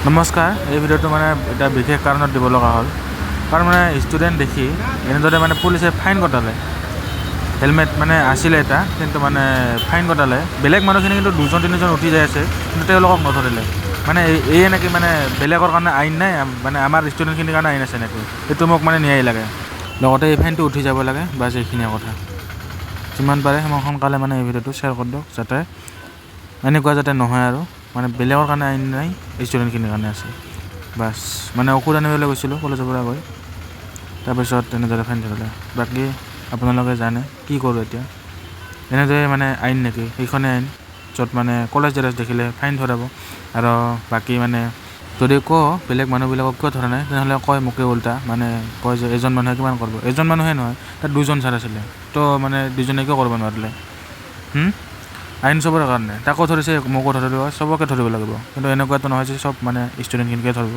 নমস্কাৰ, এই ভিডিঅ'টো মানে এটা বিশেষ কাৰণত দিব লগা হ'ল। কাৰণ মানে ষ্টুডেণ্ট দেখি এনেদৰে মানে পুলিচে ফাইন কটালে। হেলমেট মানে আছিলে এটা, কিন্তু মানে ফাইন কটালে। বেলেগ মানুহখিনি কিন্তু 2-3জন উঠি যাই আছে, কিন্তু তেওঁলোকক নধৰিলে। মানে এই এনেকৈ মানে বেলেগৰ কাৰণে আইন নাই, মানে আমাৰ ষ্টুডেণ্টখিনিৰ কাৰণে আইন আছে নেকি? সেইটো মোক মানে ন্যায় লাগে। লগতে এই ফাইনটো উঠি যাব লাগে, বাছ এইখিনিয়ে কথা। যিমান পাৰে সিমান সোনকালে মানে এই ভিডিঅ'টো শ্বেয়াৰ কৰি দিয়ক, যাতে এনেকুৱা যাতে নহয় আৰু মানে বেলেগৰ কাৰণে আইন নাই, ষ্টুডেণ্টখিনিৰ কাৰণে আছে। বাছ মানে ঔষধ আনিবলৈ গৈছিলোঁ কলেজৰ পৰা গৈ, তাৰপিছত তেনেদৰে ফাইন ধৰিলে। বাকী আপোনালোকে জানে কি কৰোঁ এতিয়া? এনেদৰে মানে আইন নেকি? সেইখনে আইন য'ত মানে কলেজ ড্ৰেছ দেখিলে ফাইন ধৰাব। আৰু বাকী মানে যদি বেলেগ মানুহবিলাকক কিয় ধৰা নাই, তেনেহ'লে কয় মোকে উল্টা, মানে কয় যে এজন মানুহে কিমান কৰিব? এজন মানুহে নহয়, তাত 2জন ছাৰ আছিলে, তো মানে 2জনে কিয় কৰিব নোৱাৰিলে? আইন চবৰে কাৰণে, তাকো ধৰিছে মোকো ধৰিব, চবকে ধৰিব লাগিব। কিন্তু এনেকুৱাটো নহয় যে চব মানে ষ্টুডেণ্টখিনিকে ধৰিব।